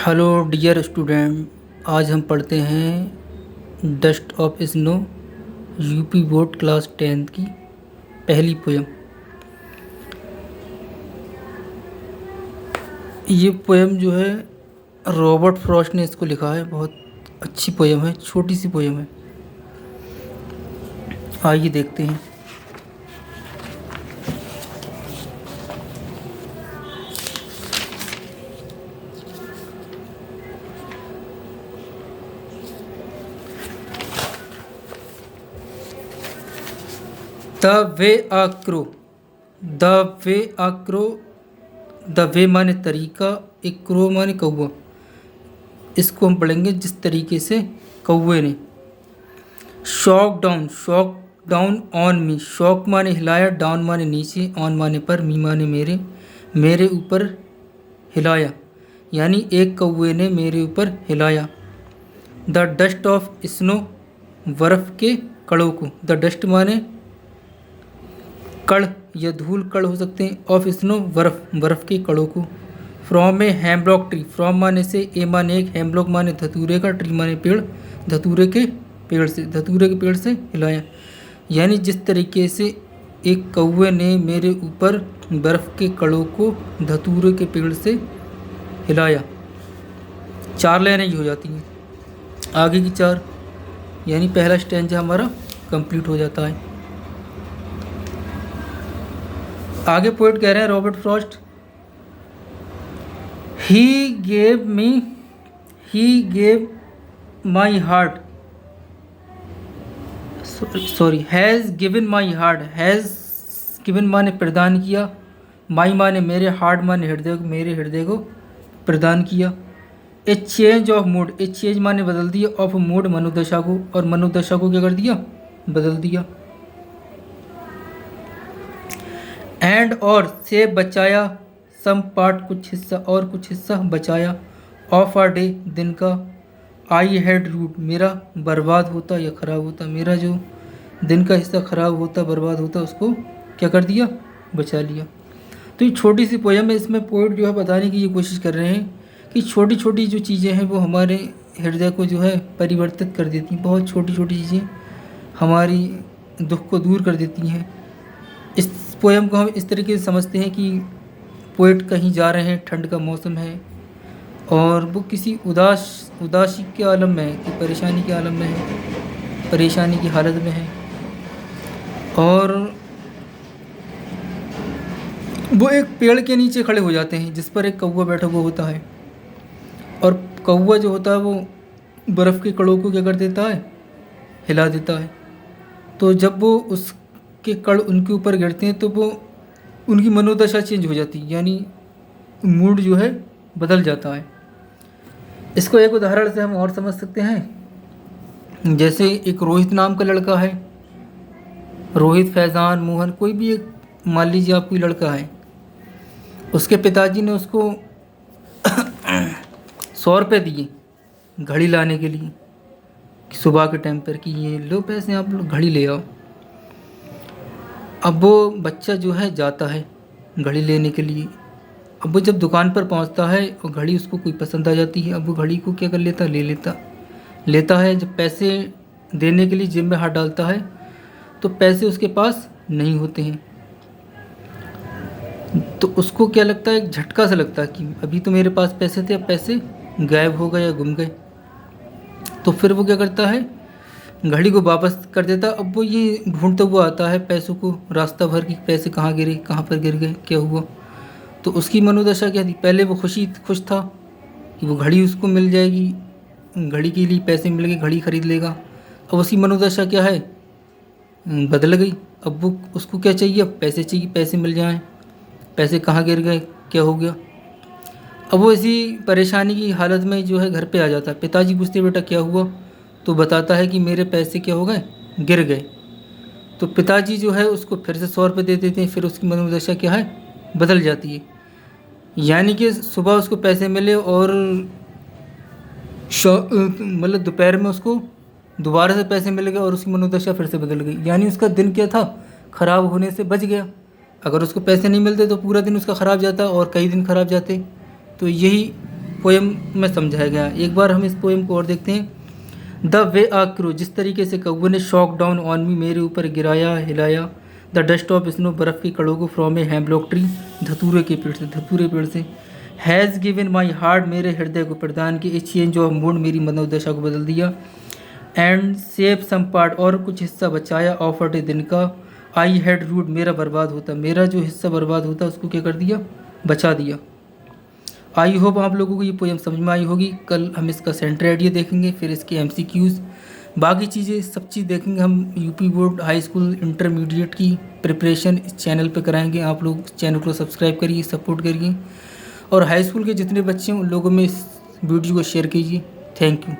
Hello dear student, आज हम पढ़ते हैं dust of snow UP board class 10 की पहली पोयम। ये पोयम जो है रॉबर्ट फ्रॉस्ट ने इसको लिखा है। बहुत अच्छी पोयम है, छोटी सी पोयम है। आइए देखते हैं। The way a crow, the way a crow, the way माने तरीका, एक क्रो माने कौवा। इसको हम पढ़ेंगे जिस तरीके से कौवे ने। Shock down on me. Shock माने हिलाया, डाउन माने नीचे, ऑन माने पर, मी माने मेरे, मेरे ऊपर हिलाया, यानी एक कौवे ने मेरे ऊपर हिलाया। द डस्ट ऑफ स्नो, बर्फ़ के कणों को। द डस्ट माने कण या धूल कण हो सकते हैं, ऑफ स्नो बर्फ़ के कणों को। From a hemlock tree, from माने से, ए माने एक, हेमलॉक माने धतूरे का, ट्री माने पेड़, धतूरे के पेड़ से हिलाया, यानी जिस तरीके से एक कौवे ने मेरे ऊपर बर्फ़ के कणों को धतूरे के पेड़ से हिलाया। 4 लाइनें ही हो जाती हैं, आगे की 4, यानी पहला स्टैंजा हमारा कंप्लीट हो जाता है। आगे पोएट कह रहे हैं Robert Frost, he gave my heart, sorry has given my heart. Has given माने प्रदान किया, माई माने मेरे, हार्ट माने हृदय को, मेरे हृदय को प्रदान किया। ए change of mood, A change माने बदल दिया, ऑफ मूड मनोदशा को, और मनोदशा को क्या कर दिया, बदल दिया। एंड और से बचाया, सम पार्ट कुछ हिस्सा, और कुछ हिस्सा बचाया, ऑफ आ डे दिन का, आई हैड रूट मेरा बर्बाद होता या ख़राब होता, मेरा जो दिन का हिस्सा ख़राब होता बर्बाद होता उसको क्या कर दिया, बचा लिया। तो ये छोटी सी पोयम है। इसमें पोएट जो है बताने की ये कोशिश कर रहे हैं कि छोटी छोटी जो चीज़ें हैं वो हमारे हृदय को जो है परिवर्तित कर देती हैं। बहुत छोटी छोटी चीज़ें हमारी दुख को दूर कर देती हैं। इस पोयम को हम इस तरीके से समझते हैं कि पोएट कहीं जा रहे हैं, ठंड का मौसम है और वो किसी उदासी के आलम में है, कि परेशानी के आलम में है, परेशानी की हालत में है, और वो एक पेड़ के नीचे खड़े हो जाते हैं जिस पर एक कौवा बैठा हुआ होता है, और कौवा जो होता है वो बर्फ़ के कणों को क्या कर देता है, हिला देता है। तो जब वो उसके कण उनके ऊपर गिरते हैं तो वो उनकी मनोदशा चेंज हो जाती है, यानी मूड जो है बदल जाता है। इसको एक उदाहरण से हम और समझ सकते हैं। जैसे एक रोहित नाम का लड़का है, रोहित, फैज़ान, मोहन, कोई भी एक, मान लीजिए आप कोई लड़का है, उसके पिताजी ने उसको 100 रुपये दिए घड़ी लाने के लिए, सुबह के टाइम पर, कि ये लो पैसे, आप लोग घड़ी ले आओ। अब वो बच्चा जो है जाता है घड़ी लेने के लिए। अब वो जब दुकान पर पहुंचता है और घड़ी उसको कोई पसंद आ जाती है, अब वो घड़ी को क्या कर लेता, लेता है। जब पैसे देने के लिए जेब में हाथ डालता है तो पैसे उसके पास नहीं होते हैं। तो उसको क्या लगता है, एक झटका सा लगता है कि अभी तो मेरे पास पैसे थे, अब पैसे गायब हो गए या गुम गए। तो फिर वो क्या करता है, घड़ी को वापस कर देता। अब वो ये ढूंढता हुआ आता है पैसों को, रास्ता भर की पैसे कहाँ गिरे, कहाँ पर गिर गए, क्या हुआ। तो उसकी मनोदशा क्या थी, पहले वो खुश था कि वो घड़ी उसको मिल जाएगी, घड़ी के लिए पैसे मिल गए, घड़ी खरीद लेगा। अब उसकी मनोदशा क्या है, बदल गई। अब वो उसको क्या चाहिए, अब पैसे चाहिए, पैसे मिल जाएं, पैसे कहाँ गिर गए, क्या हो गया। अब वो इसी परेशानी की हालत में जो है घर पे आ जाता है। पिताजी पूछते बेटा क्या हुआ, तो बताता है कि मेरे पैसे क्या हो गए, गिर गए। तो पिताजी जो है उसको फिर से 100 रुपये दे देते हैं, फिर उसकी मनोदशा क्या है, बदल जाती है। यानी कि सुबह उसको पैसे मिले और मतलब दोपहर में उसको दोबारा से पैसे मिल गए और उसकी मनोदशा फिर से बदल गई। यानी उसका दिन क्या था, ख़राब होने से बच गया। अगर उसको पैसे नहीं मिलते तो पूरा दिन उसका ख़राब जाता और कई दिन ख़राब जाते। तो यही पोएम में समझाया गया। एक बार हम इस पोएम को और देखते हैं। द वे आ क्रो, जिस तरीके से कौवे ने शॉक डाउन ऑन मी, मेरे ऊपर गिराया हिलाया। द डस्ट ऑफ स्नो, बर्फ़ की कड़ों को, फ्रॉम ए हेमलॉक ट्री, धतूरे के पेड़ से, धतूरे पेड़ से। हैज़ गिवन माई हार्ट, मेरे हृदय को प्रदान की। ए चेंज ऑफ मूड, मेरी मनोदशा को बदल दिया। एंड सेव सम पार्ट, और कुछ हिस्सा बचाया। ऑफ अ डे, दिन का। आई हैड रूट, मेरा बर्बाद होता, मेरा जो हिस्सा बर्बाद होता उसको क्या कर दिया, बचा दिया। आई होप आप लोगों को ये पोएम समझ में आई होगी। कल हम इसका सेंटर आइडिया देखेंगे, फिर इसके एमसीक्यूज़, बाकी चीज़ें सब चीज़ देखेंगे। हम UP board, high school, intermediate की प्रिपरेशन इस चैनल पे कराएंगे। आप लोग चैनल को सब्सक्राइब करिए, सपोर्ट करिए, और हाई स्कूल के जितने बच्चे हैं उन लोगों में इस वीडियो को शेयर कीजिए। Thank you.